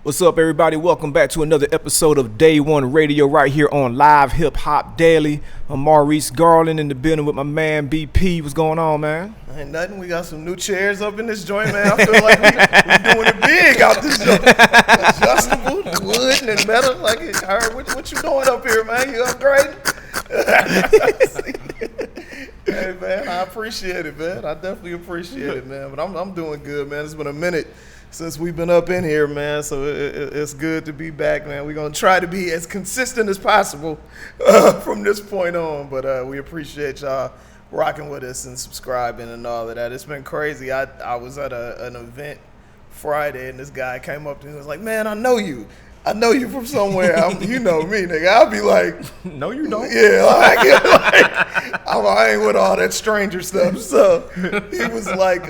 What's up, everybody? Welcome back to another episode of Day1Radio right here on LivehiphopDaily. I'm Maurice Garland in the building with my man BP. What's going on, man? Ain't nothing. We got some new chairs up in this joint, man. I feel like we doing it big out this joint. Adjustable, wood and metal. Like, I heard, what you doing up here, man? You upgrading? Hey, man, I appreciate it, man. I definitely appreciate it, man. But I'm doing good, man. It's been a minute since we've been up in here, man, so it's good to be back, man. We're going to try to be as consistent as possible from this point on, but we appreciate y'all rocking with us and subscribing and all of that. It's been crazy. I was at an event Friday, and this guy came up to me and was like, man, I know you from somewhere. You know me, nigga. I'll be like, no, you don't. Yeah, I ain't with all that stranger stuff. So he was like,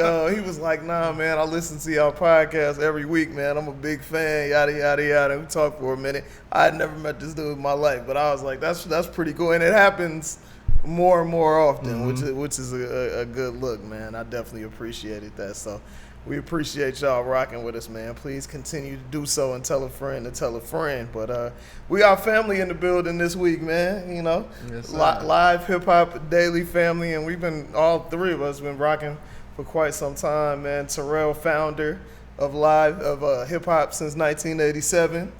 nah, man, I listen to y'all podcast every week, man. I'm a big fan, yada, yada, yada. We talked for a minute. I had never met this dude in my life, but I was like, that's pretty cool. And it happens more and more often, which is a good look, man. I definitely appreciated that. So we appreciate y'all rocking with us, man. Please continue to do so and tell a friend to tell a friend. But we are family in the building this week, man. You know, yes, Live Hip Hop Daily family, and we've been, all three of us been rocking for quite some time, man. Terrell, founder of Hip Hop since 1987.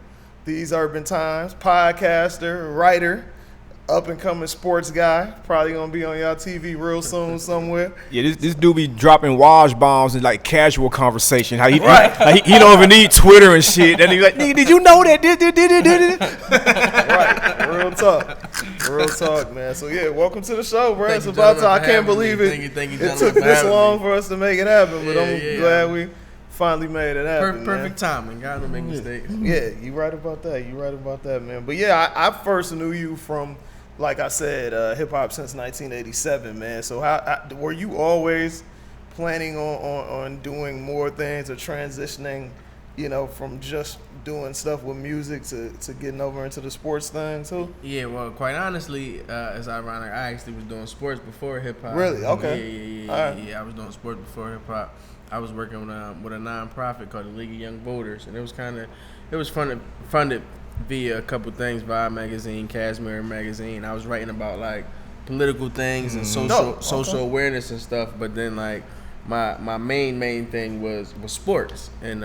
These Urban Times, podcaster, writer, up-and-coming sports guy. Probably going to be on y'all TV real soon somewhere. Yeah, this dude be dropping wash bombs in like casual conversation. How he don't even need Twitter and shit. And he's like, nigga, did you know that? Right, real talk, man. So yeah, welcome to the show, bro. It's about time. I can't believe it. It took this long for us to make it happen, but I'm glad we finally made it happen. Perfect timing. God don't make mistakes. Yeah, you right about that, man. But yeah, I first knew you from, like I said, hip hop since 1987, man. So how were you always planning on doing more things or transitioning, you know, from just doing stuff with music to getting over into the sports thing too? Yeah, well, quite honestly, it's ironic. I actually was doing sports before hip hop. Really? Okay. Yeah. I was doing sports before hip hop. I was working with a nonprofit called the League of Young Voters, and it was funded via a couple things, Vibe magazine, Casimir magazine. I was writing about like political things and social awareness and stuff. But then like my main thing was sports, and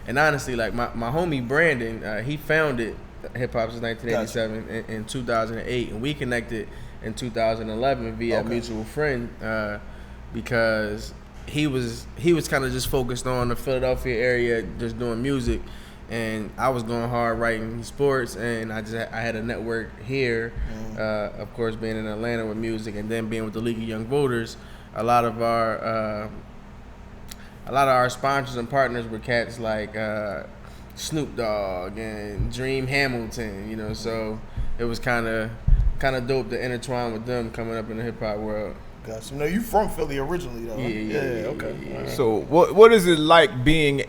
honestly, like my homie Branden, he founded hip hop since 1987 in 2008, and we connected in 2011 via a mutual friend because he was kind of just focused on the Philadelphia area, just doing music. And I was going hard writing sports, and I had a network here, of course, being in Atlanta with music, and then being with the League of Young Voters. A lot of our sponsors and partners were cats like Snoop Dogg and Dream Hamilton, you know. So it was kind of dope to intertwine with them coming up in the hip hop world. Gotcha. No, you from Philly originally, though? Yeah. Okay. Yeah. So what is it like being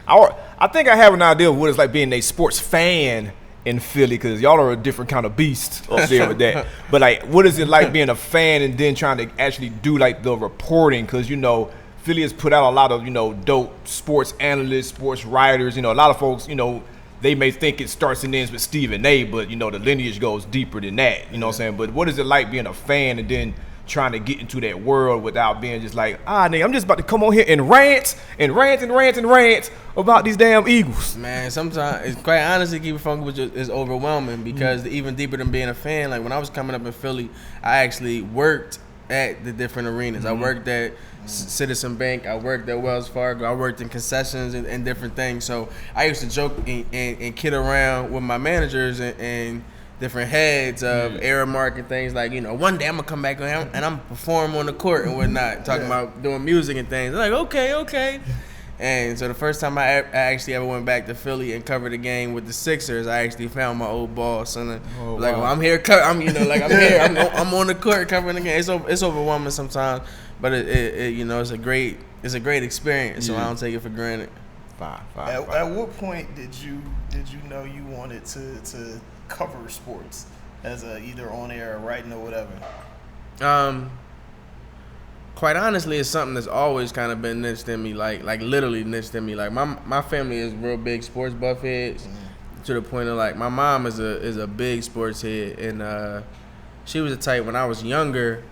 I think I have an idea of what it's like being a sports fan in Philly, because y'all are a different kind of beast up there with that. But like, what is it like being a fan and then trying to actually do like the reporting? Because, you know, Philly has put out a lot of, you know, dope sports analysts, sports writers. You know, a lot of folks, you know, they may think it starts and ends with Stephen A., but, you know, the lineage goes deeper than that. You know what I'm saying? But what is it like being a fan and then trying to get into that world without being just like, nigga, I'm just about to come on here and rant about these damn Eagles. Man, sometimes, it's quite honestly, keep it funky, is overwhelming because even deeper than being a fan, like when I was coming up in Philly, I actually worked at the different arenas. I worked at Citizen Bank, I worked at Wells Fargo, I worked in concessions and different things. So I used to joke and kid around with my managers and different heads of Aramark and things like, you know, one day I'm gonna come back and I'm perform on the court and whatnot, talking about doing music and things. They're like, okay. And so the first time I actually ever went back to Philly and covered a game with the Sixers, I actually found my old boss and like, well, I'm here, I'm here, I'm on the court covering the game. It's overwhelming sometimes, but it you know, it's a great experience. So I don't take it for granted. At what point did you know you wanted to cover sports as either on air or writing or whatever? quite honestly, it's something that's always kind of been niched in me, like literally niched in me. Like my family is real big sports buff heads, to the point of like my mom is a big sports head, and she was the type when I was younger,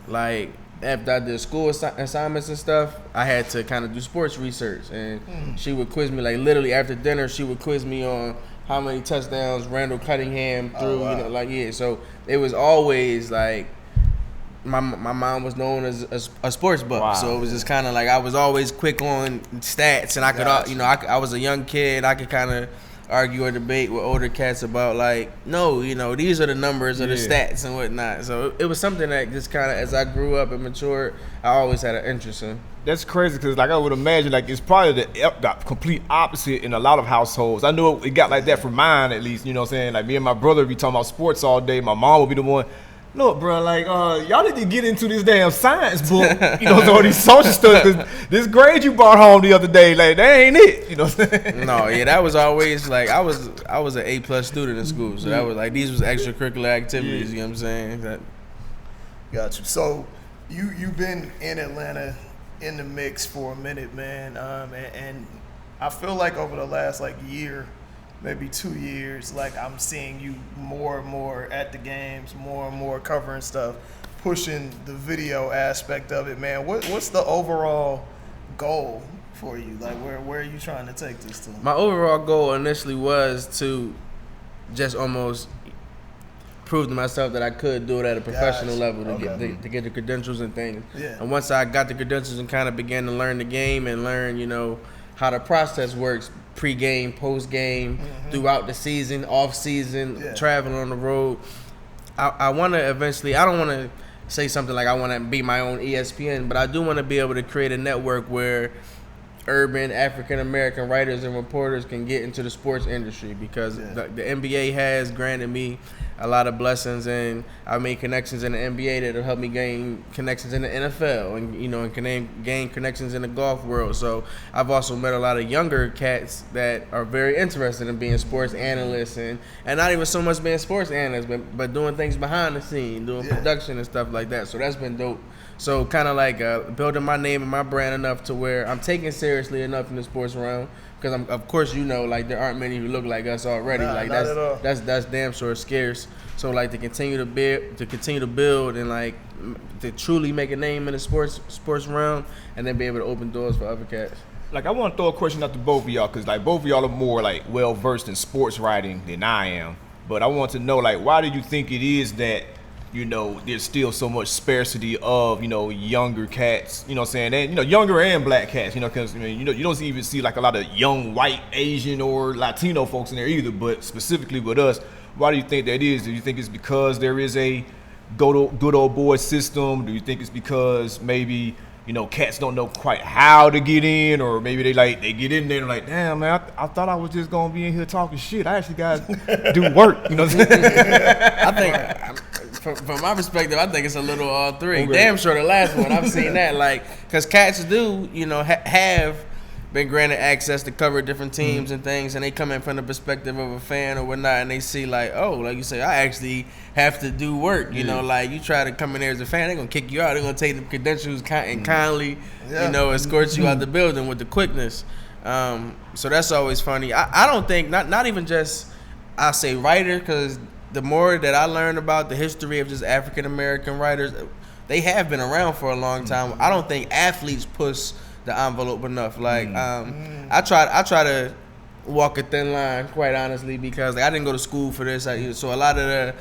like after I did school assignments and stuff, I had to kind of do sports research, and she would quiz me like literally after dinner. She would quiz me on how many touchdowns Randall Cunningham threw, you know, like So it was always like. My mom was known as a sports buff, so it was just kind of like I was always quick on stats, and I could, you know, I was a young kid. I could kind of argue or debate with older cats about like, no, you know, these are the numbers or the stats and whatnot. So it was something that just kind of, as I grew up and matured, I always had an interest in. That's crazy because, like, I would imagine, like, it's probably the complete opposite in a lot of households. I know it got like that for mine, at least, you know what I'm saying? Like, me and my brother would be talking about sports all day. My mom would be the one, look, bro, like, y'all need to get into this damn science book, you know, all these social stuff, because this grade you brought home the other day, like, that ain't it, you know what I'm saying? No, yeah, that was always, like, I was an A+ student in school, so that was, like, these was extracurricular activities, you know what I'm saying? Got you. So, you've been in Atlanta in the mix for a minute, man, and I feel like over the last, like, year, maybe 2 years, like I'm seeing you more and more at the games, more and more covering stuff, pushing the video aspect of it, man. What's the overall goal for you? Like where are you trying to take this to? My overall goal initially was to just almost prove to myself that I could do it at a professional level to get the credentials and things. Yeah. And once I got the credentials and kind of began to learn the game and learn, you know, how the process works, pre-game, post-game, throughout the season, off-season, traveling on the road. I want to eventually, I don't want to say something like I want to be my own ESPN, but I do want to be able to create a network where urban African-American writers and reporters can get into the sports industry, because the NBA has granted me a lot of blessings, and I made connections in the NBA that'll help me gain connections in the NFL, and you know, and can gain connections in the golf world. So I've also met a lot of younger cats that are very interested in being sports analysts, and not even so much being sports analysts, but doing things behind the scene, doing production and stuff like that. So that's been dope. So kind of like building my name and my brand enough to where I'm taken seriously enough in the sports realm. Because of course, you know, like there aren't many who look like us already. Like that's damn sure scarce. So like to continue to build and like to truly make a name in the sports realm, and then be able to open doors for other cats. Like, I want to throw a question out to both of y'all, because like both of y'all are more like well versed in sports writing than I am. But I want to know, like, why do you think it is that, you know, there's still so much scarcity of, you know, younger cats, you know what I'm saying, and, you know, younger and black cats, you know, because, I mean, you know, you don't even see like a lot of young white, Asian, or Latino folks in there either, but specifically with us, why do you think that is? Do you think it's because there is a good old boy system? Do you think it's because maybe, you know, cats don't know quite how to get in, or maybe they get in there and like, damn, man, I thought I was just gonna be in here talking shit. I actually gotta do work, you know what I'm saying? I think, from my perspective, I think it's a little all three. Okay. Damn sure the last one, I've seen that, like, because cats do, you know, have been granted access to cover different teams and things, and they come in from the perspective of a fan or whatnot, and they see like, oh, like you say, I actually have to do work, you know, like you try to come in there as a fan, they're gonna kick you out, they're gonna take the credentials and kindly, you know, escort you out the building with the quickness. So that's always funny. I don't think, not even just, I say writer, because the more that I learn about the history of just African American writers, they have been around for a long time. I don't think athletes push the envelope enough. Like, I try to walk a thin line, quite honestly, because like, I didn't go to school for this. So a lot of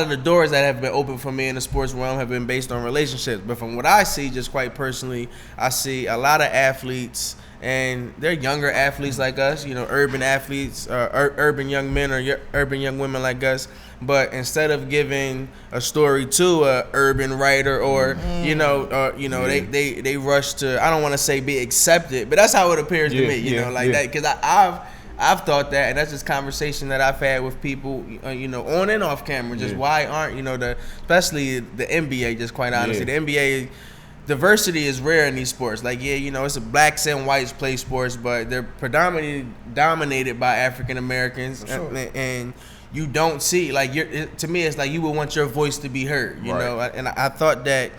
the doors that have been open for me in the sports realm have been based on relationships. But from what I see, just quite personally, I see a lot of athletes, and they're younger athletes like us, you know, urban athletes, urban young men or urban young women like us. But instead of giving a story to a urban writer, or you know, they rush to, I don't want to say be accepted, but that's how it appears to me, you know, like that. Because I've thought that, and that's just conversation that I've had with people, you know, on and off camera. Just why aren't, you know, especially the NBA, just quite honestly, the NBA. Diversity is rare in these sports. Like, you know, it's a blacks and whites play sports, but they're predominantly dominated by African Americans, and you don't see. Like to me, it's like you would want your voice to be heard. You know, and I thought that.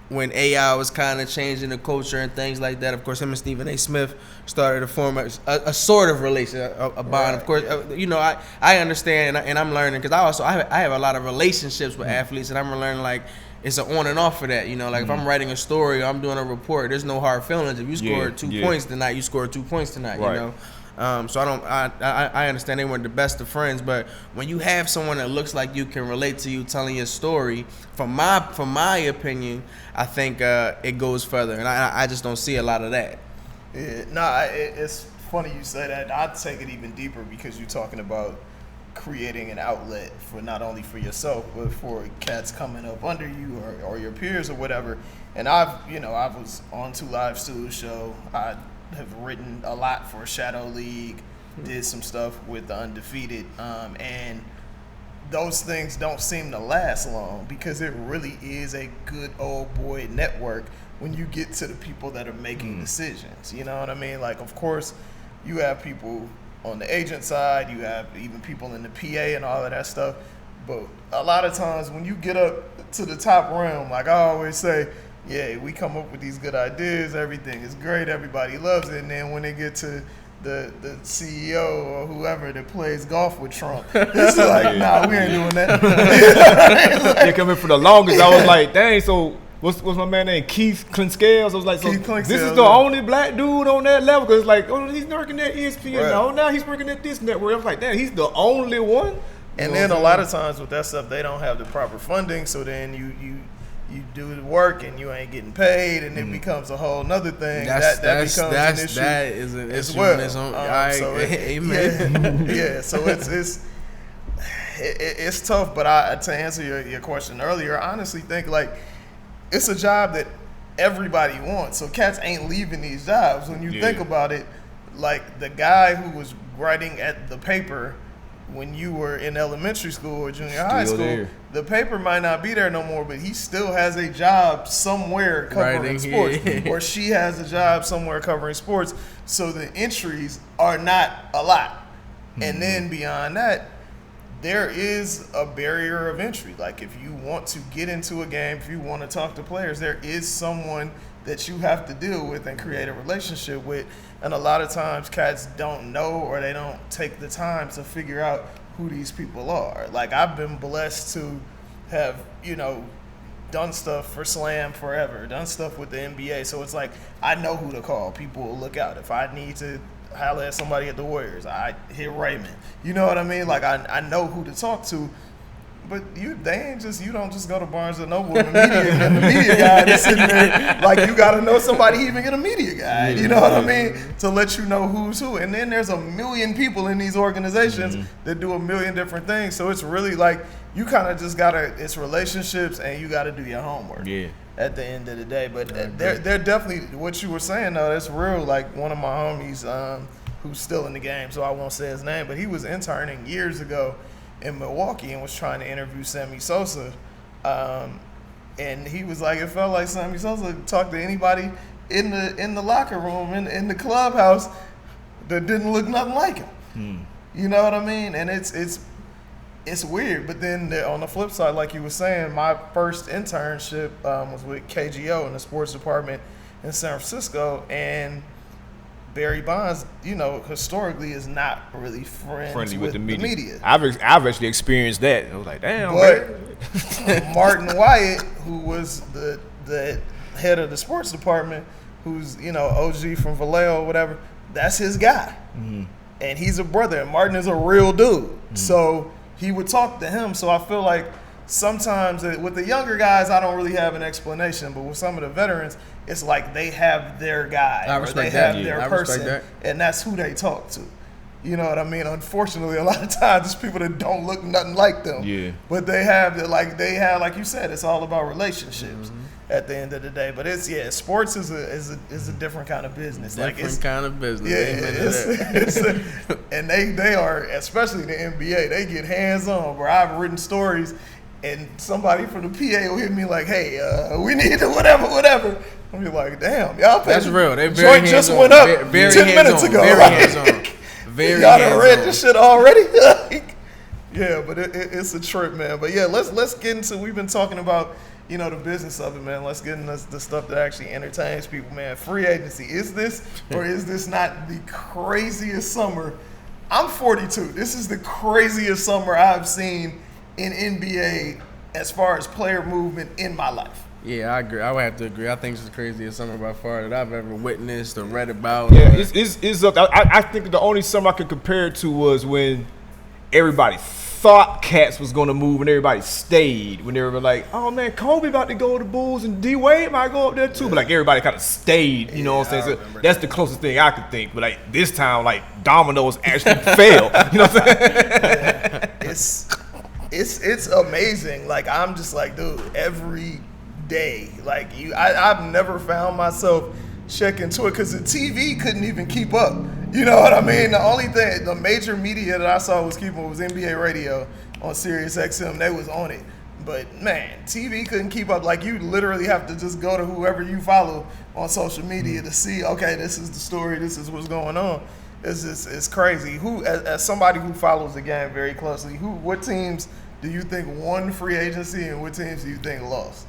When AI was kind of changing the culture and things like that, of course, him and Stephen A. Smith started to form a sort of relationship, a bond. Of course, you know, I understand and I'm learning because I have a lot of relationships with athletes, and I'm learning like it's an on and off for that. You know, like if I'm writing a story or I'm doing a report, there's no hard feelings. If you scored 2 points tonight, you scored 2 points tonight. You know. So I understand they weren't the best of friends, but when you have someone that looks like you can relate to you telling your story, from my opinion, I think it goes further, and I just don't see a lot of that. It's funny you say that. I'd take it even deeper because you're talking about creating an outlet for not only for yourself but for cats coming up under you or your peers or whatever. And I was on 2 Live Studio show. I have written a lot for Shadow League, did some stuff with the Undefeated, and those things don't seem to last long because it really is a good old boy network when you get to the people that are making decisions. You know what I mean? Like, of course, you have people on the agent side, you have even people in the PA and all of that stuff, but a lot of times when you get up to the top realm, like I always say, yeah, we come up with these good ideas, everything is great, everybody loves it, and then when they get to the CEO or whoever that plays golf with Trump, it's like, nah, we ain't doing that. They coming for the longest. I was like, dang, so what's my man name? Keith Clint-Scales? I was like, so this is the only black dude on that level? Because it's like, oh, he's working at ESPN. Right. Oh, now he's working at this network. I was like, damn, he's the only one? And then a lot of times with that stuff, they don't have the proper funding, so then you do the work and you ain't getting paid, and it becomes a whole nother thing. That becomes an issue. That is an issue as well. Amen. So it's tough. But to answer your question earlier, I honestly think like it's a job that everybody wants. So cats ain't leaving these jobs. When you think about it, like the guy who was writing at the paper when you were in elementary school or junior high school, the paper might not be there no more, but he still has a job somewhere covering sports, or she has a job somewhere covering sports. So the entries are not a lot. And then beyond that, there is a barrier of entry. Like if you want to get into a game, if you want to talk to players, there is someone that you have to deal with and create a relationship with. And a lot of times cats don't know, or they don't take the time to figure out who these people are. Like I've been blessed to have, done stuff for Slam forever, done stuff with the NBA. So it's like, I know who to call. People will look out. If I need to holler at somebody at the Warriors, I hit Raymond. You know what I mean? Like I know who to talk to. But you don't just go to Barnes and Noble and the media guy that's sitting there. Like you got to know somebody, even get a media guy. You know what I mean? To let you know who's who. And then there's a million people in these organizations that do a million different things. So it's really like you kind of just it's relationships, and you got to do your homework. Yeah. At the end of the day, but they're definitely what you were saying though. That's real. Like one of my homies, who's still in the game, so I won't say his name, but he was interning years ago in Milwaukee and was trying to interview Sammy Sosa, and he was like, it felt like Sammy Sosa talked to anybody in the locker room in the clubhouse that didn't look nothing like him. You know what I mean? And it's weird. But then on the flip side, like you were saying, my first internship was with KGO in the sports department in San Francisco, and Barry Bonds, historically is not really friendly with the media. I've actually experienced that. I was like, damn. But Martin Wyatt, who was the head of the sports department, who's OG from Vallejo or whatever, that's his guy, and he's a brother. And Martin is a real dude, so he would talk to him. So I feel like sometimes with the younger guys, I don't really have an explanation, but with some of the veterans, it's like they have their guy, or they have their person, and that's who they talk to. You know what I mean? Unfortunately, a lot of times it's people that don't look nothing like them. Yeah. But they have, like you said, it's all about relationships at the end of the day. But sports is a different kind of business. Different kind of business. Yeah, and they are, especially the NBA, they get hands on. Where I've written stories, and somebody from the PA will hit me like, "Hey, we need to whatever." I'll be like, "Damn, y'all." That's real. They very just went up 10 minutes ago. Very hands on. Very Y'all done read hands-on. this shit already? Like, yeah, but it's a trip, man. But yeah, let's get into. We've been talking about the business of it, man. Let's get into the stuff that actually entertains people, man. Free agency, is this or is this not the craziest summer? I'm 42. This is the craziest summer I've seen in NBA as far as player movement in my life. Yeah, I agree. I would have to agree. I think it's the craziest summer by far that I've ever witnessed or read about. Yeah, it's up. I think the only summer I could compare it to was when everybody thought Cats was going to move and everybody stayed. When they were like, oh man, Kobe about to go to the Bulls and D-Wade might go up there too. But like everybody kind of stayed, you know what I'm saying? So that's the closest thing I could think. But like this time, like dominoes actually fell. You know what I'm saying? Yeah. It's amazing. Like I'm just like, dude, every day, like I've never found myself checking to it because the TV couldn't even keep up. You know what I mean? The only thing, the major media that I saw was keeping was NBA Radio on Sirius XM. They was on it. But man, TV couldn't keep up. Like you literally have to just go to whoever you follow on social media to see, okay, this is the story, this is what's going on. It's crazy. Who, as somebody who follows the game very closely, what teams do you think won free agency and what teams do you think lost?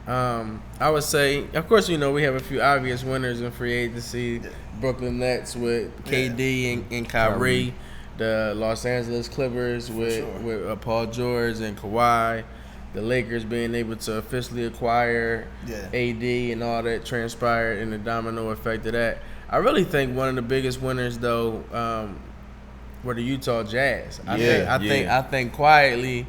I would say, of course, we have a few obvious winners in free agency. Yeah. Brooklyn Nets with KD and Kyrie. The Los Angeles Clippers with Paul George and Kawhi. The Lakers being able to officially acquire AD and all that transpired and the domino effect of that. I really think one of the biggest winners, though, were the Utah Jazz. I think quietly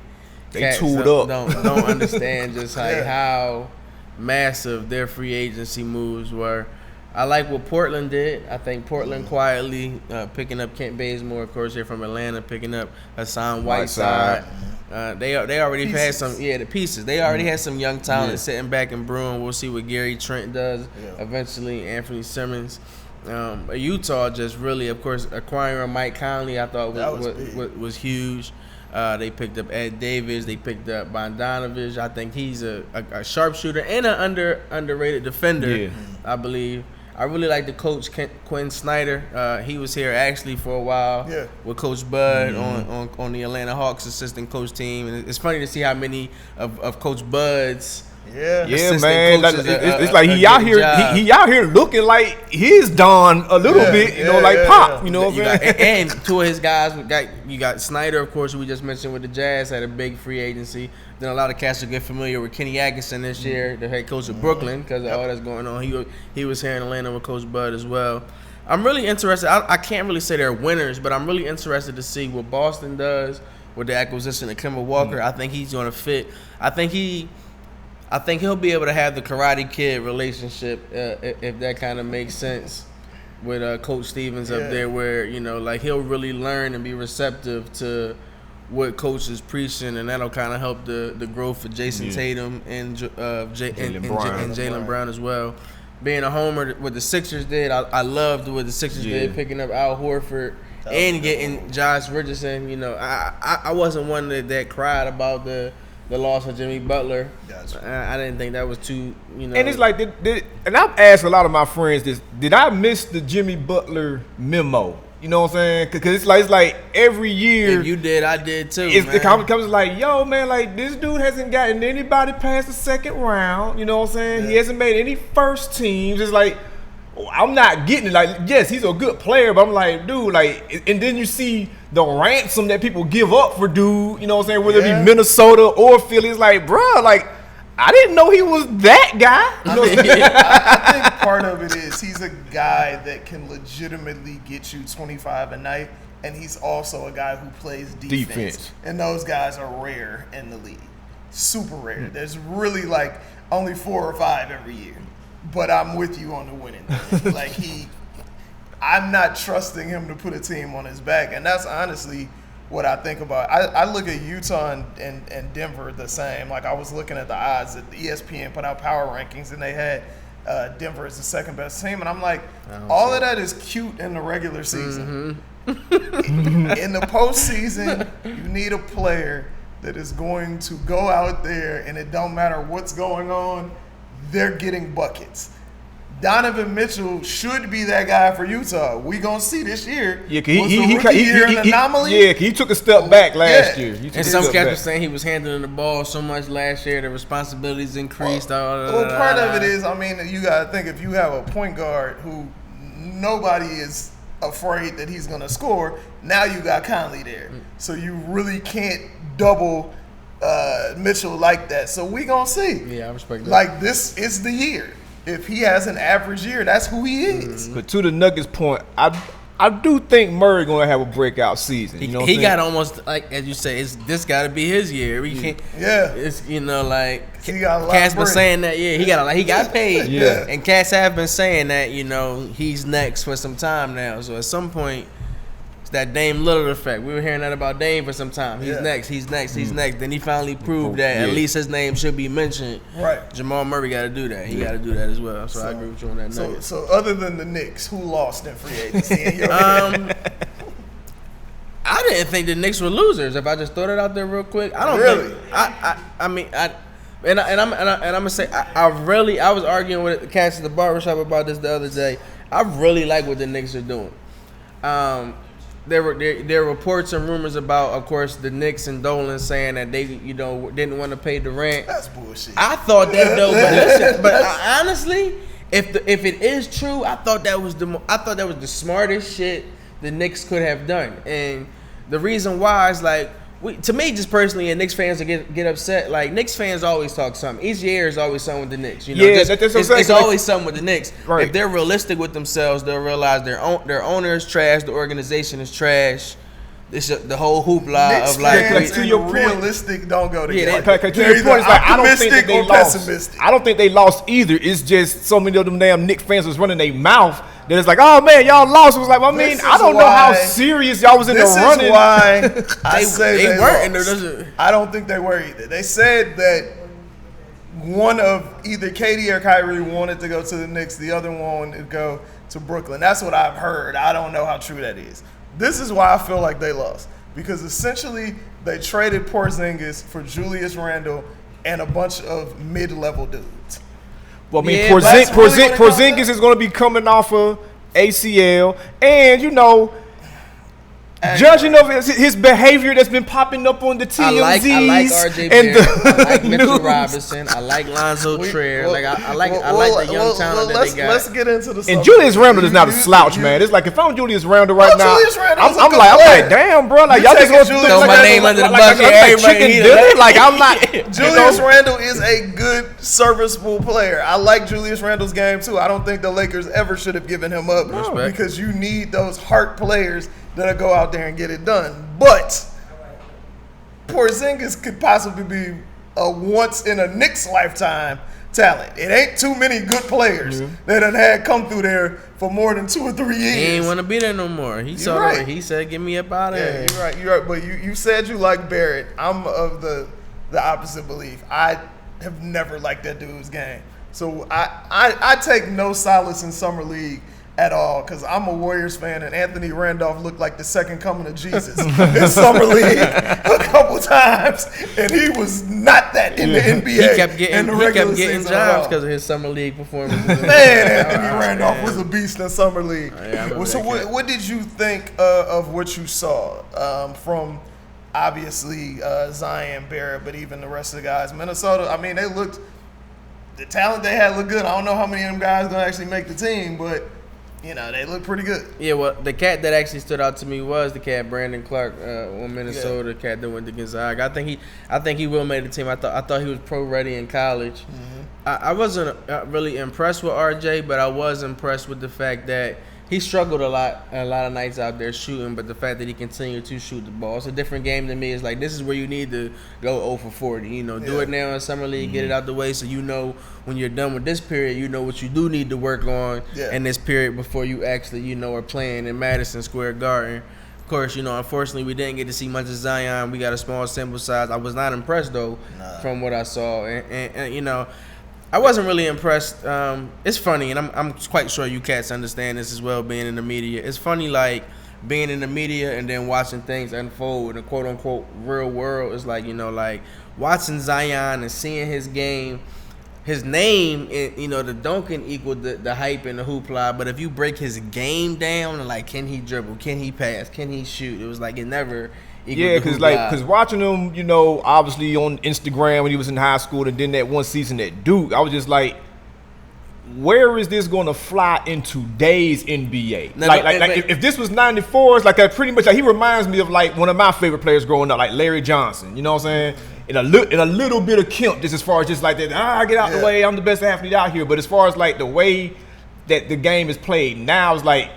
they tooled up. Don't understand just like how massive their free agency moves were. I like what Portland did. I think Portland quietly picking up Kent Bazemore, of course, here from Atlanta, picking up Hassan Whiteside. They already had some the pieces. They already had some young talent sitting back and brewing. We'll see what Gary Trent does eventually. Anthony Simmons. Utah just really, of course, acquiring Mike Conley. I thought was huge. They picked up Ed Davis. They picked up Bogdanovich. I think he's a sharpshooter and an underrated defender, I believe. I really like the coach, Quinn Snyder. He was here actually for a while with Coach Bud on the Atlanta Hawks assistant coach team. And it's funny to see how many of Coach Bud's man. Like, it's like he out here. He out here looking like he's Don a little bit, like Pop. You know what I'm saying? And two of his guys, you got Snyder, of course, who we just mentioned with the Jazz, had a big free agency. Then a lot of cats will get familiar with Kenny Atkinson this year, the head coach of Brooklyn, because of all that's going on. He was here in Atlanta with Coach Bud as well. I'm really interested. I can't really say they're winners, but I'm really interested to see what Boston does with the acquisition of Kemba Walker. I think he's going to fit. I think he'll be able to have the Karate Kid relationship, if that kind of makes sense, with Coach Stevens up there, where he'll really learn and be receptive to what Coach is preaching, and that'll kind of help the growth of Jason Tatum and Jaylen Brown as well. Being a homer, what the Sixers did, I loved what the Sixers did, picking up Al Horford and getting Josh Richardson. I wasn't one that cried about the loss of Jimmy Butler. I didn't think that was too, And it's like, and I've asked a lot of my friends this: did I miss the Jimmy Butler memo? You know what I'm saying? Because it's like every year. If you did, I did too. It comes like, yo, man, like this dude hasn't gotten anybody past the second round. You know what I'm saying? He hasn't made any first teams. It's like, I'm not getting it. Like, yes, he's a good player, but I'm like, dude, like, and then you see the ransom that people give up for dude. You know what I'm saying? Whether it be Minnesota or Philly, it's like, bruh, like, I didn't know he was that guy. You know I think part of it is he's a guy that can legitimately get you 25 a night, and he's also a guy who plays defense. And those guys are rare in the league. Super rare. There's really like only 4 or 5 every year. But I'm with you on the winning thing. Like I'm not trusting him to put a team on his back, and that's honestly what I think about. I look at Utah and Denver the same. Like I was looking at the odds that the ESPN put out power rankings, and they had Denver as the second best team, and I'm like, all of that is cute in the regular season. In the postseason, you need a player that is going to go out there, and it don't matter what's going on, they're getting buckets. Donovan Mitchell should be that guy for Utah. We gonna see this year. Yeah, an anomaly. Yeah, he took a step back last year. And some cats were saying he was handling the ball so much last year, the responsibilities increased. Well, part of it is, I mean, you gotta think if you have a point guard who nobody is afraid that he's gonna score. Now you got Conley there, so you really can't double Mitchell like that. So we gonna see. Yeah, I respect that. Like, this is the year. If he has an average year, that's who he is. But to the Nuggets point, I do think Murray gonna have a breakout season. You know, he got almost, like as you say, this got to be his year. We can't. Yeah, it's like he got a lot Cat's of been bread. saying that. Yeah, he got paid. Yeah, and Cats have been saying that. He's next for some time now. So at some point, it's that Dame Lillard effect. We were hearing that about Dame for some time. He's next. He's next. Then he finally proved that at least his name should be mentioned. Right. Jamal Murray got to do that. He got to do that as well. So I agree with you on that. So other than the Knicks, who lost in free agency? I didn't think the Knicks were losers. If I just throw that out there real quick, I don't really. think. I'm gonna say I was arguing with the cats at the barbershop about this the other day. I really like what the Knicks are doing. There were reports and rumors about, of course, the Knicks and Dolan saying that they didn't want to pay Durant. That's bullshit. I thought that though, but listen, honestly, if it is true, I thought that was the smartest shit the Knicks could have done. And the reason why is like, to me, just personally, and Knicks fans will get upset. Like, Knicks fans always talk something. Each year is always something with the Knicks. It's always something with the Knicks. Right. If they're realistic with themselves, they'll realize their owner is trash, the organization is trash. The whole hoopla Knicks of like, fans and realistic don't go together. To your point, it's like I don't think that they lost. Pessimistic. I don't think they lost either. It's just so many of them damn Knicks fans was running their mouth that it's like, oh man, y'all lost. It was like, I mean, I don't know how serious y'all was in the running. This is why I say they weren't. Lost. I don't think they were either. They said that one of either Katie or Kyrie wanted to go to the Knicks, the other one wanted to go to Brooklyn. That's what I've heard. I don't know how true that is. This is why I feel like they lost. Because essentially they traded Porzingis for Julius Randle and a bunch of mid-level dudes. Well, I mean, Yeah, Porzingis is going to be coming off of ACL, and judging of his behavior that's been popping up on the TMZs, I like RJ and Barrett, I like Mitchell Robinson, I like Lonzo Trier, I like the young talent that they got. Let's get into the. And Julius Randle is not a slouch, man. It's like if I'm Julius Randle right now, Julius Randle's I'm a like, good player. damn, bro, like y'all just taking gonna Julius throw my name under the bus. chicken dinner. Like I'm not. Julius Randle is a good, serviceable player. I like Julius Randle's game too. I don't think the Lakers ever should have given him up because you need those heart players that'll go out there and get it done. But Porzingis could possibly be a once in a Knicks lifetime talent. It ain't too many good players that done had come through there for more than 2 or 3 years. He ain't want to be there no more. He said, "Get me up out of here." You're right. But you said you like Barrett. I'm of the opposite belief. I have never liked that dude's game. So I take no solace in Summer League at all, because I'm a Warriors fan, and Anthony Randolph looked like the second coming of Jesus in Summer League a couple times, and he was not that in the NBA. He kept getting jobs because of his Summer League performance. Man, Anthony Randolph was a beast in Summer League. So what did you think of what you saw from obviously Zion, Barrett, but even the rest of the guys? Minnesota, I mean, the talent they had looked good. I don't know how many of them guys going to actually make the team, but they look pretty good. Yeah, well, the cat that actually stood out to me was the cat Brandon Clark on Minnesota, the cat that went to Gonzaga. I think he will make the team. I thought he was pro ready in college. I wasn't really impressed with RJ, but I was impressed with the fact that he struggled a lot of nights out there shooting, but the fact that he continued to shoot the ball. It's a different game to me. It's like, this is where you need to go 0 for 40. Do it now in Summer League, get it out the way, so when you're done with this period, what you do need to work on in this period before you actually, are playing in Madison Square Garden. Of course, unfortunately, we didn't get to see much of Zion. We got a small sample size. I was not impressed, though, from what I saw. And I wasn't really impressed. It's funny, and I'm quite sure you cats understand this as well, being in the media. It's funny, like, being in the media and then watching things unfold in the quote-unquote real world. Is like, like, watching Zion and seeing his game, his name, the dunking equaled the hype and the hoopla. But if you break his game down, like, can he dribble? Can he pass? Can he shoot? It was like it never. Yeah, because watching him, obviously on Instagram when he was in high school, and then that one season at Duke, I was just like, where is this going to fly in today's NBA? If this was 94, it's like that pretty much. Like, he reminds me of like one of my favorite players growing up, like Larry Johnson. You know what I'm saying? In a little bit of Kemp, just as far as just like that. Get out the way. I'm the best athlete out here. But as far as like the way that the game is played now, it's like,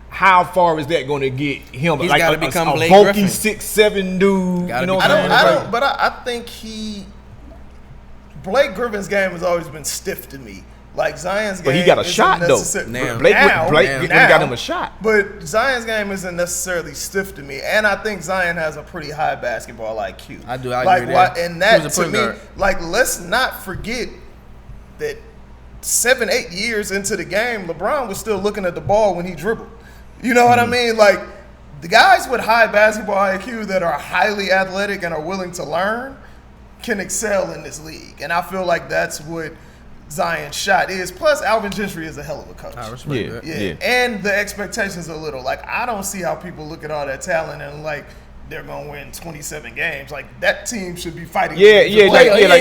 how far is that going to get him? He's like got to become a Blake bulky Griffin. 6'7" dude. I think Blake Griffin's game has always been stiff to me. Like, Zion's game, but he got a shot though. Blake got him a shot. But Zion's game isn't necessarily stiff to me, and I think Zion has a pretty high basketball IQ. I agree. And that to me, like, let's not forget that 7-8 years into the game, LeBron was still looking at the ball when he dribbled. You know what I mean? Like, the guys with high basketball IQ that are highly athletic and are willing to learn can excel in this league, and I feel like that's what Zion's shot is. Plus, Alvin Gentry is a hell of a coach. I respect that. Yeah, and the expectations are little. Like, I don't see how people look at all that talent and like they're gonna win 27 games. Like, that team should be fighting. He doesn't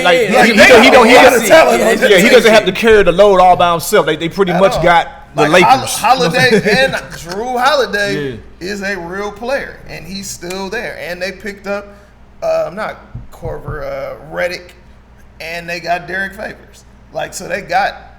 have to carry the load all by himself. They pretty much got the Lakers. Holiday and Drew Holiday is a real player, and he's still there. And they picked up not Corver, Reddick, and they got Derek Favors. Like, so they got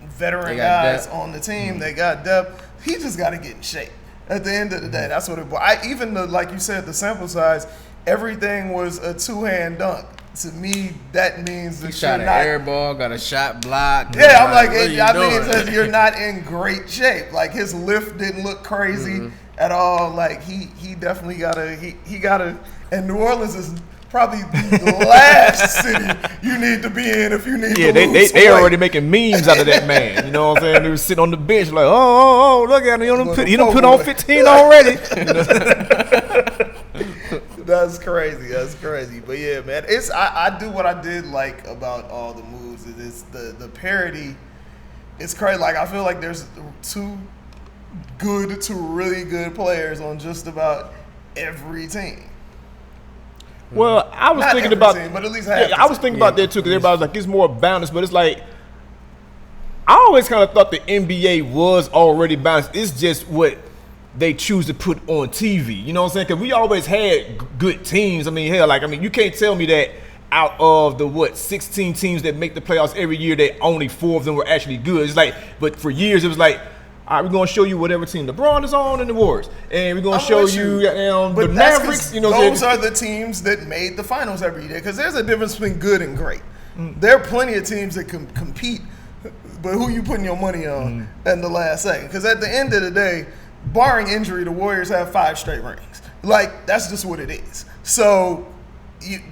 veteran guys on the team. They got depth. He just got to get in shape. At the end of the day, that's what it was. Like you said, the sample size, everything was a two-hand dunk. To me, that means that he shot an air ball, got a shot blocked. Yeah, I'm like, that you're not in great shape. Like, his lift didn't look crazy at all. Like, he definitely gotta. And New Orleans is probably the last city you need to be in if you need to lose they already making memes out of that man. You know what I'm saying? They were sitting on the bench like, oh, look at him. He done put on 15 already. That's crazy. But yeah, man, I do what I did like about all the moves. It's the parody. It's crazy. Like, I feel like there's two really good players on just about every team. Well, I was thinking about, but at least I was thinking about that too, because everybody was like, it's more balanced, but it's like, I always kind of thought the NBA was already balanced. It's just what they choose to put on TV. You know what I'm saying? Because we always had good teams. I mean, hell, you can't tell me that out of the 16 teams that make the playoffs every year, that only 4 of them were actually good. It's like, but for years it was like, all right, we're going to show you whatever team LeBron is on and the Warriors. And we're going to show you the Mavericks. Those are the teams that made the finals every year. Because there's a difference between good and great. There are plenty of teams that can compete, but who you putting your money on in the last second? Because at the end of the day, barring injury, the Warriors have 5 straight rings. Like, that's just what it is. So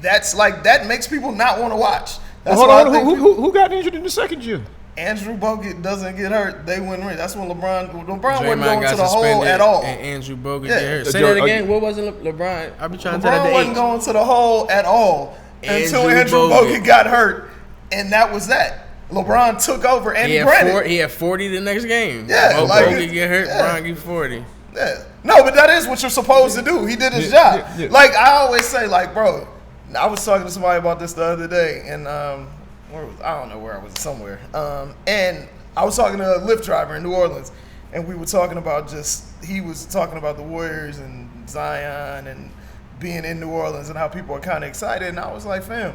that makes people not want to watch. That's who got injured in the second year? Andrew Bogut doesn't get hurt, they win ring. That's when LeBron wasn't going to the hole at all. And Andrew Bogut get hurt. Say that again. What was it, LeBron? I've been trying to tell that. LeBron wasn't going to the hole at all until Andrew Bogut got hurt, and that was that. LeBron took over, and he had 40 the next game. Yeah, Bogut get hurt, LeBron get 40. Yeah, no, but that is what you're supposed to do. He did his job. Yeah. Like, I always say, like, bro, I was talking to somebody about this the other day, and I don't know where I was, somewhere. And I was talking to a Lyft driver in New Orleans, and we were talking about he was talking about the Warriors and Zion and being in New Orleans and how people are kind of excited. And I was like, fam,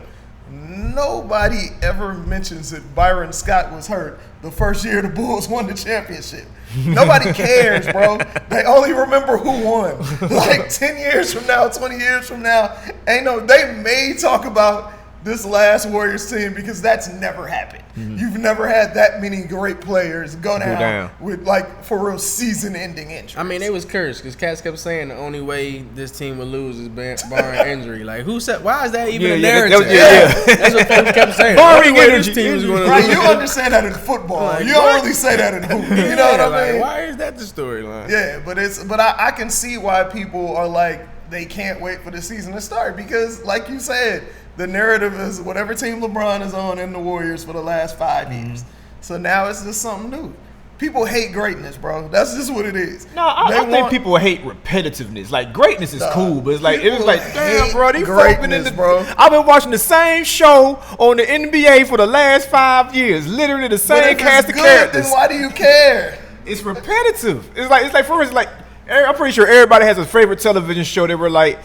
nobody ever mentions that Byron Scott was hurt the first year the Bulls won the championship. Nobody cares, bro. They only remember who won. Like 10 years from now, 20 years from now, they may talk about this last Warriors team because that's never happened. You've never had that many great players go down with, like, for real season-ending injuries. I mean, they was cursed because Cats kept saying the only way this team would lose is barring injury. Like, who said? Why is that even a narrative? That's what folks kept saying. Barring injury, this team was going to right, lose. You understand that in football. Like, you don't really say that in hoop. You know what I mean? Why is that the storyline? Yeah, but I can see why people are like, they can't wait for the season to start because, like you said, the narrative is whatever team LeBron is on in the Warriors for the last 5 years. So now it's just something new. People hate greatness, bro. That's just what it is. No, I think people hate repetitiveness. Like, greatness is cool, but it's like, damn, bro, they fucking in the, bro. I've been watching the same show on the NBA for the last 5 years. Literally the same cast of characters. Then why do you care? It's repetitive. It's like for instance, like, I'm pretty sure everybody has a favorite television show. They were like,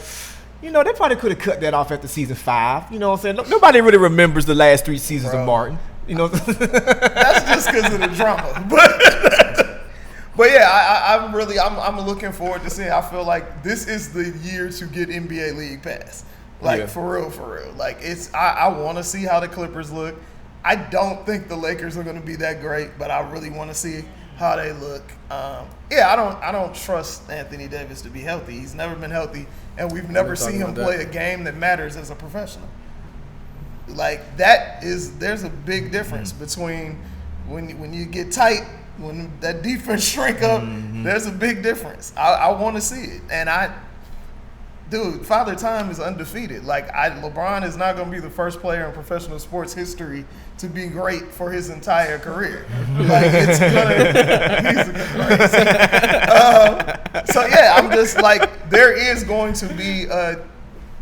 they probably could have cut that off after season 5. You know what I'm saying? Nobody really remembers the last 3 seasons of Martin. That's just because of the drama. But yeah, I'm looking forward to seeing. I feel like this is the year to get NBA League Pass. Like, for real. Like, I want to see how the Clippers look. I don't think the Lakers are going to be that great, but I really want to see how they look. I don't trust Anthony Davis to be healthy. He's never been healthy, and we've never seen him play a game that matters as a professional. Like, there's a big difference between when you get tight, when that defense shrink up, there's a big difference. I want to see it. And Father Time is undefeated. Like, LeBron is not going to be the first player in professional sports history to be great for his entire career. Like, he's so yeah, I'm just like, there is going to be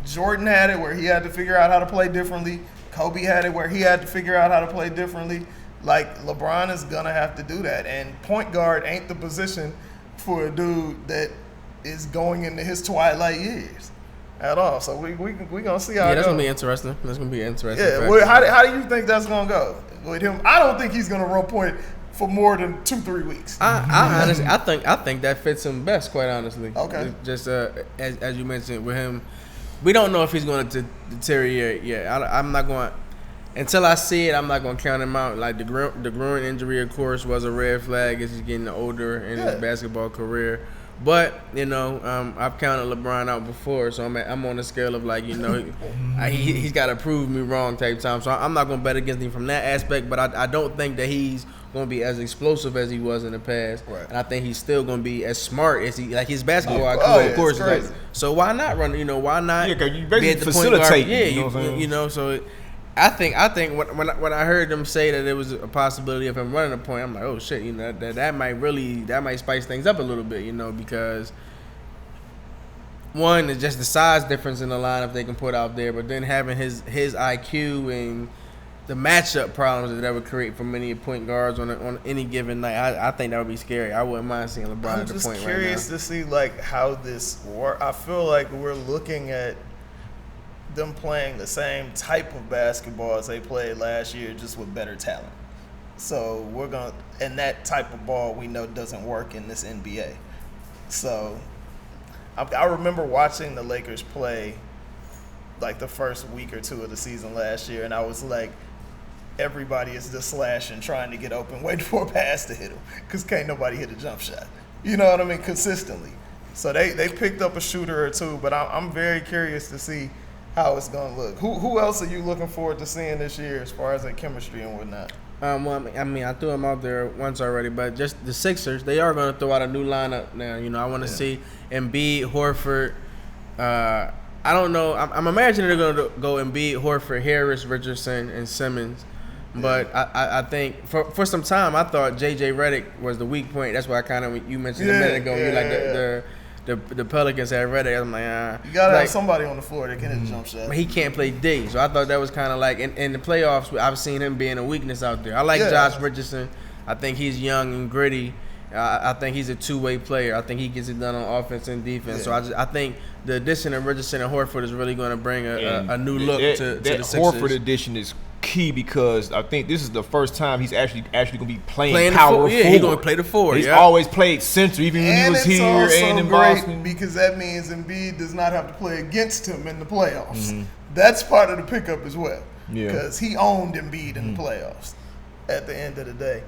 Jordan had it where he had to figure out how to play differently. Kobe had it where he had to figure out how to play differently. Like, LeBron is going to have to do that. And point guard ain't the position for a dude that is going into his twilight years at all. So we going to see how it goes. That's going to be interesting. That's going to be interesting. Yeah, well, how do you think that's going to go with him? I don't think he's going to run point for more than 2-3 weeks. I honestly, I think that fits him best, quite honestly. Okay. Just as you mentioned with him, we don't know if he's going to deteriorate yet. I'm not going until I see it. I'm not going to count him out. Like, the groin injury, of course, was a red flag as he's getting older in his basketball career. But I've counted LeBron out before, so I'm on the scale of, like, he's got to prove me wrong type time. So I'm not going to bet against him from that aspect. But I don't think that he's going to be as explosive as he was in the past. Right. And I think he's still going to be as smart as he, like, his basketball IQ, of course. Like, so why not run? Why not? Yeah, because you basically facilitate. Yeah, So I think when I heard them say that there was a possibility of him running a point, I'm like, oh shit, that might spice things up a little bit, because one is just the size difference in the lineup they can put out there, but then having his IQ and the matchup problems that would create for many point guards on any given night, I think that would be scary. I wouldn't mind seeing LeBron at the point right now. I'm just curious to see, like, how this works. I feel like we're looking at them playing the same type of basketball as they played last year, just with better talent. So and that type of ball we know doesn't work in this NBA. So I remember watching the Lakers play, like, the first week or two of the season last year, and I was like, everybody is just slashing, trying to get open, waiting for a pass to hit them, because can't nobody hit a jump shot. You know what I mean? Consistently. So they picked up a shooter or two, but I'm very curious to see how it's going to look. Who else are you looking forward to seeing this year as far as their chemistry and whatnot? Well, I mean, I threw them out there once already, but just the Sixers, they are going to throw out a new lineup now. I want to see Embiid, Horford. I don't know. I'm imagining they're going to go Embiid, Horford, Harris, Richardson, and Simmons. But I think for some time I thought J.J. Redick was the weak point. That's why you mentioned a minute ago. You like the Pelicans had Redick. I'm like, you gotta have somebody on the floor that can hit a jump shot. He can't play D, so I thought that was kind of like in the playoffs. I've seen him being a weakness out there. I like Josh Richardson. I think he's young and gritty. I think he's a two-way player. I think he gets it done on offense and defense. So I think the addition of Richardson and Horford is really going to bring a new look to the Sixers. Horford addition is key because I think this is the first time he's actually going to be playing power forward. Yeah, he's going to play the forward. He's always played center, even when he was here and in Boston. Because that means Embiid does not have to play against him in the playoffs. Mm-hmm. That's part of the pickup as well. Because he owned Embiid in the playoffs at the end of the day.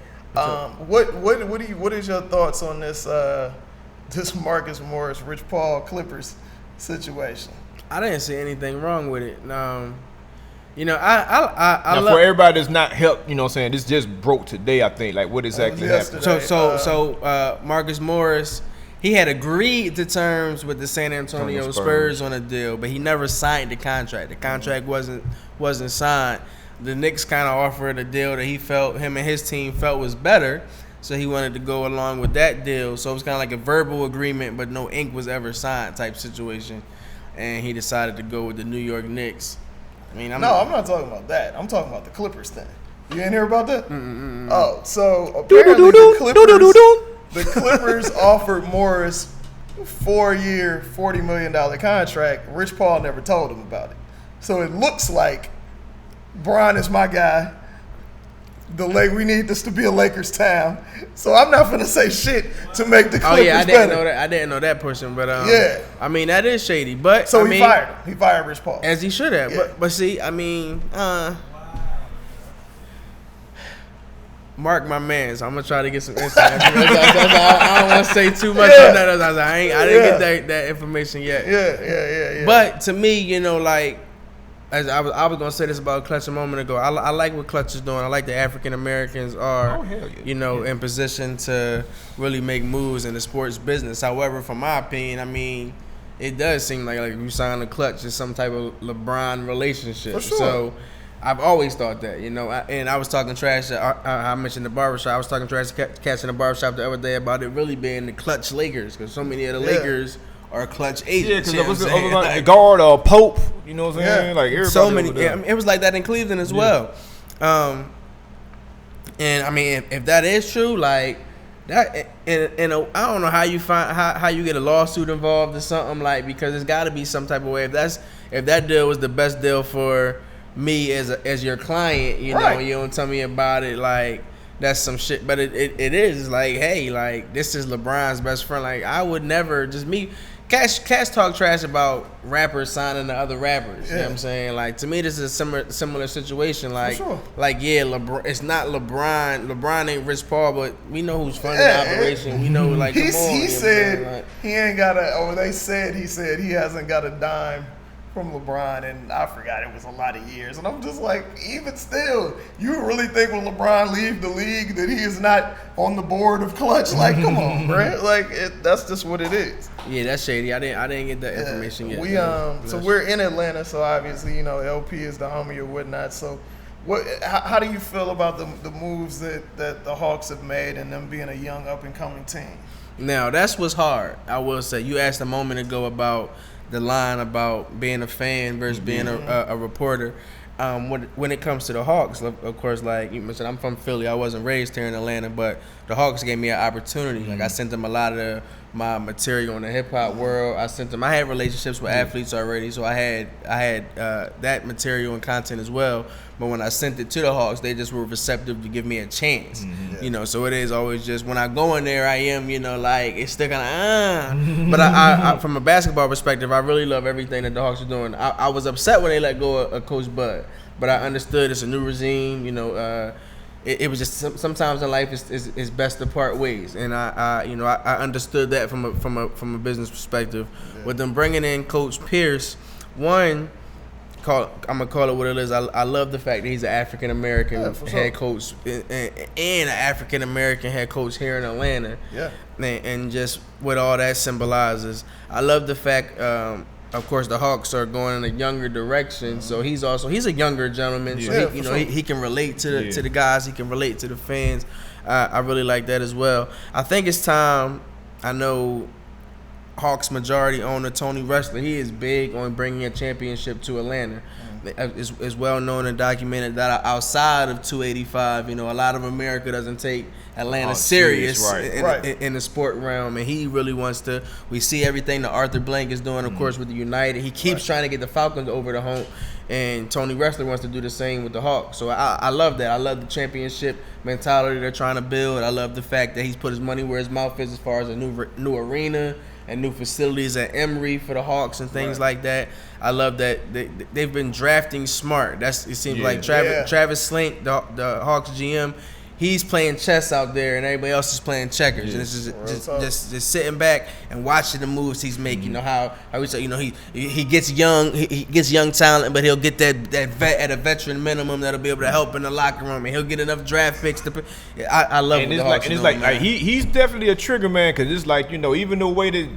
What is your thoughts on this Marcus Morris, Rich Paul Clippers situation? I didn't see anything wrong with it. I for everybody that's not helped, what I'm saying, this just broke today, I think. Like, what exactly happened? So Marcus Morris, he had agreed to terms with the San Antonio Spurs on a deal, but he never signed the contract. The contract wasn't signed. The Knicks kind of offered a deal that him and his team felt was better, so he wanted to go along with that deal. So it was kind of like a verbal agreement, but no ink was ever signed type situation. And he decided to go with the New York Knicks. I mean, I'm not talking about that. I'm talking about the Clippers thing. You didn't hear about that? Oh, so apparently the Clippers offered Morris a 4-year, $40 million contract. Rich Paul never told him about it. So it looks like Bron is my guy. We need this to be a Lakers town. So I'm not going to say shit to make the Clippers better. I didn't know that portion, but yeah. I mean, that is shady. But so he fired him. He fired Rich Paul. As he should have. Yeah. But see, I mean, Mark my mans. I'm gonna try to get some insight. I don't want to say too much on that. I didn't get that information yet. Yeah. But to me, you know, like, as I was gonna say this about Clutch a moment ago. I like what Clutch is doing. I like the African Americans are, in position to really make moves in the sports business. However, from my opinion, I mean, it does seem like you sign a Clutch is some type of LeBron relationship. For sure. So I've always thought that, and I was talking trash. I mentioned the barbershop. I was talking trash to cats in the barbershop the other day about it really being the Clutch Lakers, because so many of the Lakers are Clutch agents. Yeah, because it was like the guard or Pope, you know what I'm saying? Like everybody. So many. It was like that in Cleveland as well. And I mean, if that is true, like that, and I don't know how you find how you get a lawsuit involved or something, like, because there's got to be some type of way. If that deal was the best deal for me as your client, you know, you don't tell me about it, like, that's some shit. But it is like, hey, like, this is LeBron's best friend. Like, I would never just me. Cash talk trash about rappers signing to other rappers. You know what I'm saying? Like, to me, this is a similar situation. Like, LeBron, it's not LeBron. LeBron ain't Rich Paul, but we know who's funding the operation. We know, like, he said he ain't got they said he hasn't got a dime from LeBron, and I forgot it was a lot of years. And I'm just like, even still, you really think when LeBron leave the league that he is not on the board of Clutch? Like, come on, bro. Like, that's just what it is. Yeah, that's shady. I didn't get that information yet. So we're in Atlanta, so obviously, LP is the homie or whatnot. So how do you feel about the moves that the Hawks have made and them being a young up and coming team? Now, that's what's hard. I will say, you asked a moment ago about the line about being a fan versus being a reporter. When it comes to the Hawks, of course, like you mentioned, I'm from Philly. I wasn't raised here in Atlanta, but the Hawks gave me an opportunity. Like, I sent them a lot of my material in the hip hop world. I had relationships with athletes already, so I had that material and content as well. But when I sent it to the Hawks, they just were receptive to give me a chance. So it is always just when I go in there, I am, like, it's still kind of But I from a basketball perspective, I really love everything that the Hawks are doing. I was upset when they let go of Coach Bud, but I understood it's a new regime. It was just sometimes in life it's best to part ways, and I understood that from a business perspective. With them bringing in Coach Pierce, I'm gonna call it what it is. I love the fact that he's an African American head coach and an African American head coach here in Atlanta. Yeah, and just what all that symbolizes. I love the fact. Of course, the Hawks are going in a younger direction, so he's a younger gentleman. So he can relate to the guys. He can relate to the fans. I really like that as well. I think it's time. I know Hawks majority owner Tony Ressler, he is big on bringing a championship to Atlanta. It's well known and documented that outside of 285, a lot of America doesn't take Atlanta serious in the sport realm, and he really wants to. We see everything that Arthur Blank is doing, of course, with the United. He keeps trying to get the Falcons over the hump, and Tony Ressler wants to do the same with the Hawks. So I love that. I love the championship mentality they're trying to build. I love the fact that he's put his money where his mouth is as far as a new arena and new facilities at Emory for the Hawks and things like that. I love that they've been drafting smart. It seems like Travis Slink, the Hawks GM, he's playing chess out there and everybody else is playing checkers. And it's just sitting back and watching the moves he's making. You know how we say, he gets young, he gets young talent, but he'll get that vet at a veteran minimum that'll be able to help in the locker room, and he'll get enough draft picks to. I love it. And it's like he's definitely a trigger man, because it's like, even the way that.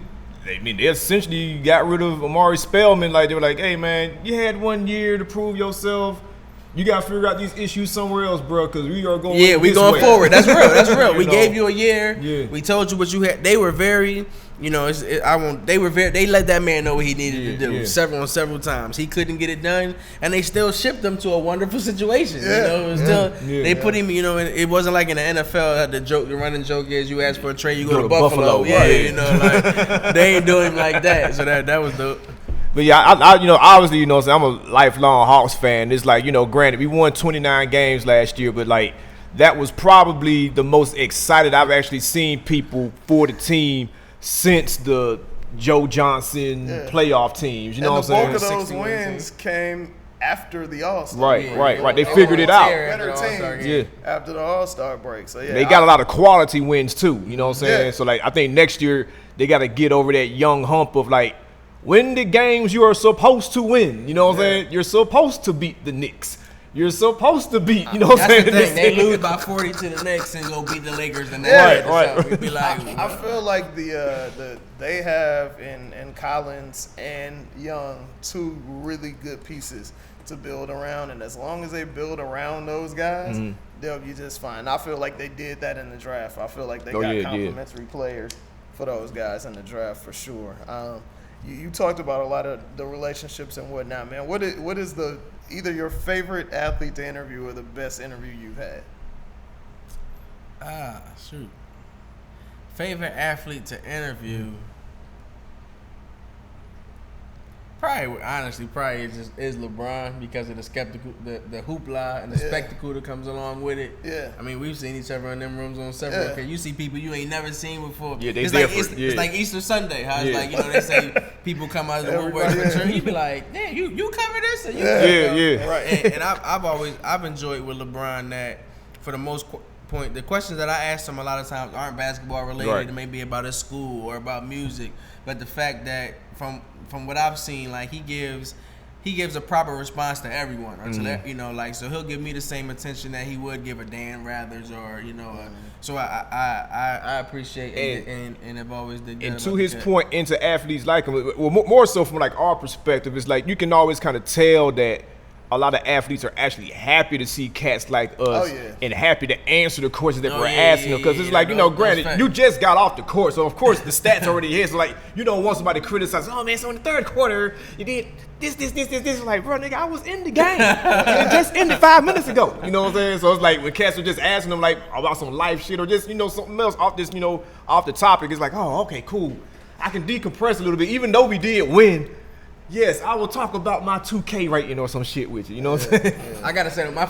They essentially got rid of Amari Spellman. Like, they were like, hey, man, you had 1 year to prove yourself. You got to figure out these issues somewhere else, bro, because we are going we going forward. That's real. That's real. We gave you a year. Yeah. We told you what you had. They were very, they let that man know what he needed to do several times. He couldn't get it done, and they still shipped him to a wonderful situation. They put him, it wasn't like in the NFL, the running joke is you ask for a trade, you go to Buffalo. Like, they ain't doing him like that. So that was dope. But yeah, I obviously, I'm a lifelong Hawks fan. It's like, granted, we won 29 games last year, but like that was probably the most excited I've actually seen people for the team since the Joe Johnson playoff teams. You know what I'm saying? The bulk of those wins came after the All-Star. Right. They figured it out. Better teams after the All-Star break. So they got a lot of quality wins too. You know what I'm saying? Yeah. So like, I think next year they got to get over that young hump of like, win the games you are supposed to win. You know what I'm saying? You're supposed to beat the Knicks. You're supposed to beat, what I'm saying? The thing. They lose by 40 to the Knicks and go beat the Lakers. And right. We'd be like, I feel like they have in Collins and Young 2 really good pieces to build around. And as long as they build around those guys, they'll be just fine. I feel like they did that in the draft. I feel like they got complimentary players for those guys in the draft for sure. You talked about a lot of the relationships and whatnot, man. What is either your favorite athlete to interview or the best interview you've had? Shoot. Favorite athlete to interview? Probably is LeBron, because of the the hoopla and the spectacle that comes along with it. Yeah. I mean, we've seen each other in them rooms on several occasions. You see people you ain't never seen before. Yeah, it's like Easter Sunday. How it's like, they say people come out of the woodwork for church. You be like, damn, you cover this? Or you Right. And I've enjoyed with LeBron that for the most point, the questions that I ask him a lot of times aren't basketball related. Right. It may be about his school or about music, but the fact that from what I've seen, like he gives a proper response to everyone, or to so he'll give me the same attention that he would give a Dan Rathers or So I appreciate it and have always did that. And to his point, into athletes like him, well, more so from like our perspective, it's like you can always kind of tell that a lot of athletes are actually happy to see cats like us and happy to answer the questions that we're asking them, because it's like, granted, you just got off the court, so of course the stats already here. So like, you don't want somebody to criticize, oh man, so in the third quarter you did this. Like, bro, nigga, I was in the game. It just ended 5 minutes ago. You know what I'm saying? So it's like when cats are just asking them like about some life shit or just something else off this off the topic, it's like, oh, okay, cool. I can decompress a little bit, even though we did win. Yes, I will talk about my 2K rating or some shit with you. You know what I'm saying? Yeah. I gotta say, my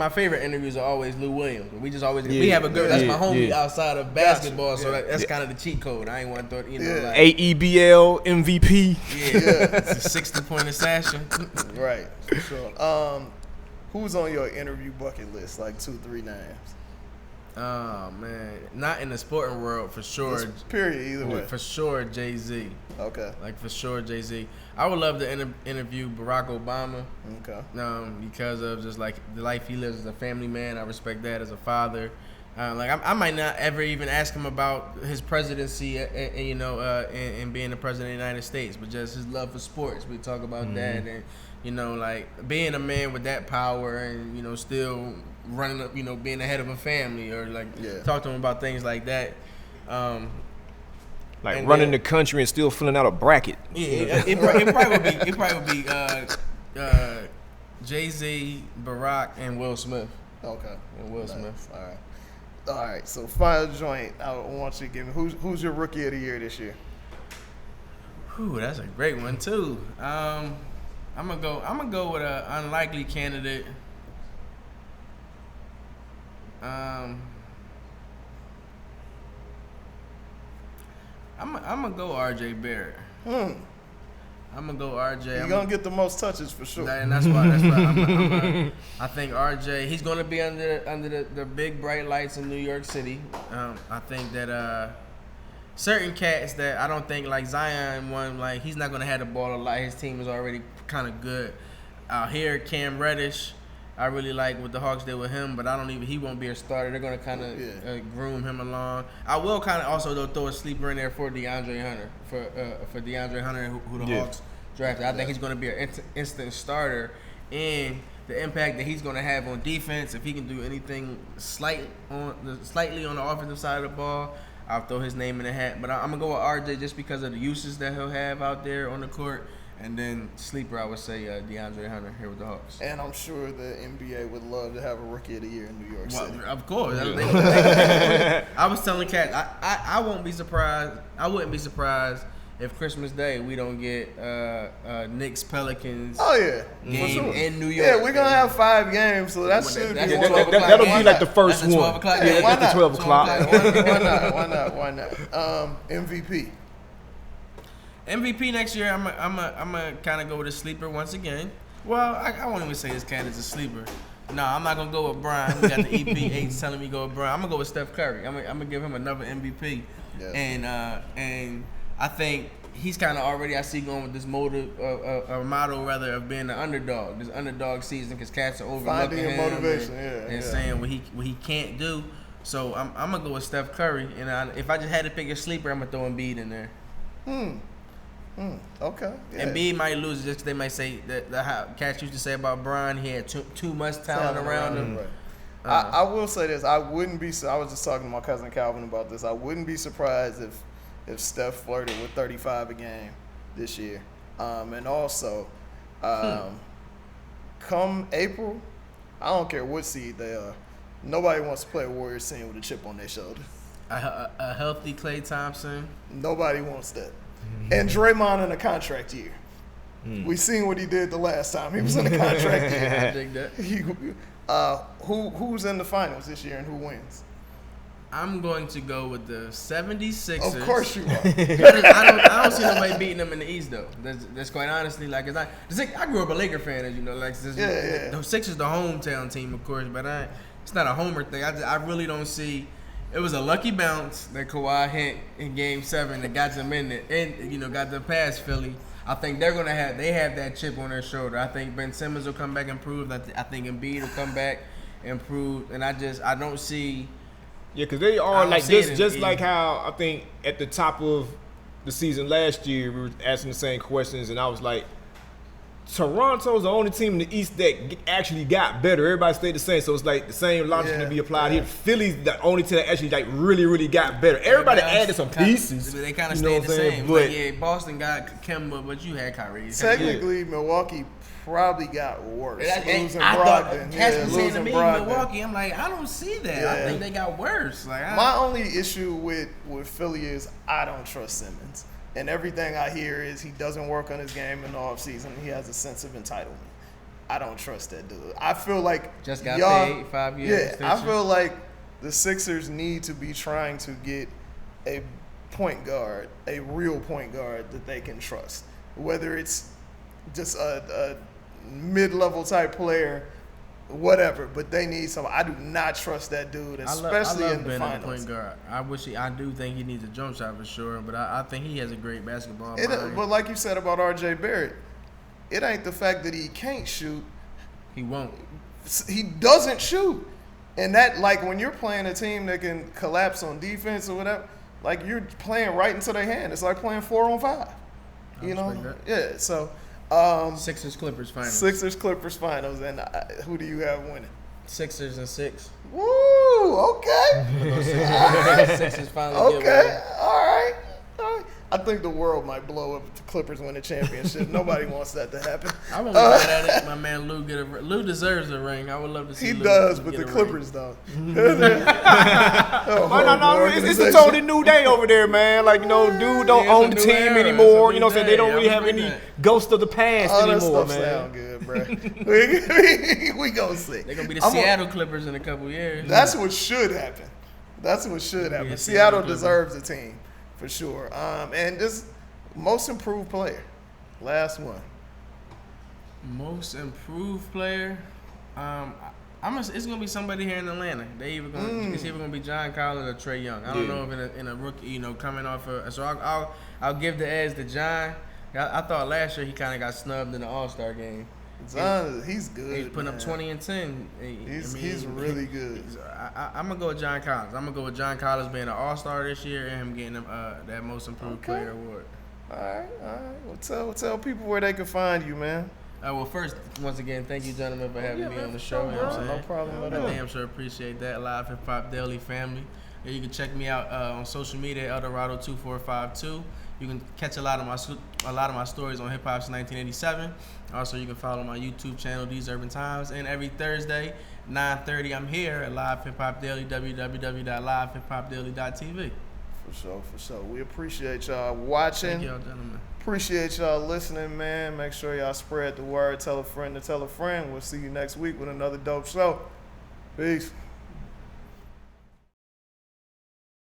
favorite interviews are always Lou Williams. We just always we have a good. That's my homie outside of basketball, so that's kind of the cheat code. I ain't want to throw like AEBL MVP. It's a 60-point assassin. Right. For sure. Who's on your interview bucket list? Like 2-3 names. Oh man, not in the sporting world for sure. Period. Either way. For sure, Jay-Z. Okay. Like for sure, Jay-Z. I would love to interview Barack Obama. Okay. Because of just like the life he lives as a family man. I respect that as a father. I might not ever even ask him about his presidency, and being the president of the United States, but just his love for sports. We talk about that, and like being a man with that power, and still running up, being the head of a family, or talk to him about things like that. Like running the country and still filling out a bracket. Yeah, it probably would be Jay-Z, Barack, and Will Smith. Okay. And Will Smith. All right. So final joint, I want you to give me who's your rookie of the year this year? Ooh, that's a great one too. I'm gonna go with an unlikely candidate. I'm gonna go RJ Barrett. I'm gonna go RJ. He's gonna get the most touches for sure. And that's why I think RJ. He's gonna be under the big bright lights in New York City. I think that certain cats that I don't think like Zion one, like he's not gonna have the ball a lot. His team is already kind of good. Out here, Cam Reddish, I really like what the Hawks did with him, but he won't be a starter. They're gonna kind of groom him along. I will kind of also though throw a sleeper in there for DeAndre Hunter for DeAndre Hunter who the Hawks drafted. I think he's gonna be an instant starter, and the impact that he's gonna have on defense if he can do anything slightly on the offensive side of the ball. I'll throw his name in the hat, but I'm gonna go with RJ just because of the uses that he'll have out there on the court. And then sleeper, I would say DeAndre Hunter here with the Hawks. And I'm sure the NBA would love to have a Rookie of the Year in New York City. Of course. I was telling Kat, I won't be surprised. I wouldn't be surprised if Christmas Day we don't get Knicks Pelicans. Game in New York. Yeah, we're gonna have 5 games, so that should be. That'll be like the first one. 12 o'clock. Yeah, why at the not? 12 o'clock. Why not? MVP. MVP next year, I'm a kind of go with a sleeper once again. Well, I won't even say this cat is a sleeper. No, I'm not gonna go with Brian. We got the EP8 telling me to go with Brian. I'm gonna go with Steph Curry. I'm gonna give him another MVP. Yeah. And I think he's kind of already I see going with this motto rather of being the underdog. This underdog season because cats are overlooking him motivation, and saying what he can't do. So I'm gonna go with Steph Curry. And if I just had to pick a sleeper, I'm gonna throw Embiid in there. Okay. Yeah. And Embiid might lose just because they might say that how Cats used to say about Brian, he had too much talent around him. Right. I will say this: I wouldn't be. I was just talking to my cousin Calvin about this. I wouldn't be surprised if Steph flirted with 35 a game this year. And also, come April, I don't care what seed they are. Nobody wants to play a Warriors team with a chip on their shoulder. A healthy Klay Thompson. Nobody wants that. And Draymond in a contract year. We seen what he did the last time he was in a contract year. I dig that. Who's in the finals this year and who wins? I'm going to go with the 76ers. Of course you are. I don't see nobody beating them in the East though. That's quite honestly like I grew up a Laker fan, as you know. Like the Sixers, the hometown team, of course, but it's not a homer thing. I really don't see. It was a lucky bounce that Kawhi hit in Game 7 that got them in it, and got them past Philly. I think they have that chip on their shoulder. I think Ben Simmons will come back improved. I think Embiid will come back improved, and I don't see. Yeah, because they are like this, just like how I think at the top of the season last year we were asking the same questions, and I was like, Toronto's the only team in the East that actually got better. Everybody stayed the same, so it's like the same logic to be applied here. Philly's the only team that actually like really got better. Everybody added some pieces. They kind of stayed the same. But Boston got Kemba, but you had Kyrie. Technically, Milwaukee probably got worse. Losing Brogdon. Losing Milwaukee. I'm like, I don't see that. I think they got worse. My only issue with Philly is I don't trust Simmons. And everything I hear is he doesn't work on his game in the offseason. He has a sense of entitlement. I don't trust that dude. I feel like just got paid 5 years. Yeah, I feel like the Sixers need to be trying to get a point guard, a real point guard that they can trust. Whether it's just a mid-level type player, whatever, but they need some. I do not trust that dude, especially in the finals. Point guard. I do think he needs a jump shot for sure, but I think he has a great basketball mind. But like you said about R.J. Barrett, it ain't the fact that he can't shoot. He won't. He doesn't shoot, and that like when you're playing a team that can collapse on defense or whatever, like you're playing right into their hand. It's like playing 4-on-5. Yeah. So. Sixers Clippers finals. Sixers Clippers finals, and who do you have winning? Sixers and 6. Woo! Okay. Sixers finally. Okay. All right. I think the world might blow up if the Clippers win the championship. Nobody wants that to happen. I won't be mad at it. My man Lou Lou deserves a ring. I would love to see. He Lou does, but the Clippers don't. It's a totally new day over there, man. Like dude don't own the team anymore. You know what I'm saying? They don't really have any ghost of the past anymore, man. Sound good, bro. We gonna see. They're gonna be the Seattle Clippers in a couple years. That's what should happen. Seattle deserves a team. For sure. And this most improved player. Last one. Most improved player. It's gonna be somebody here in Atlanta. It's either gonna be John Collins or Trae Young. I don't know if in a rookie, coming off so I'll give the edge to John. I thought last year he kind of got snubbed in the All-Star game. John, he's good. He's putting up 20 and 10. He's really good. I'm gonna go with John Collins. I'm gonna go with John Collins being an All-Star this year and him getting that Most Improved Player award. All right. Well, tell people where they can find you, man. Well, first, once again, thank you, gentlemen, for having me on the show. You know what I'm saying? No problem at all. I damn sure appreciate that. Live Hip Hop Daily family. And you can check me out on social media, Eldorado2452. You can catch a lot of my stories on Hip Hop's 1987. Also, you can follow my YouTube channel, These Urban Times. And every Thursday, 9:30, I'm here at Live Hip Hop Daily, www.livehiphopdaily.tv. For sure. We appreciate y'all watching. Thank y'all, gentlemen. Appreciate y'all listening, man. Make sure y'all spread the word. Tell a friend to tell a friend. We'll see you next week with another dope show. Peace.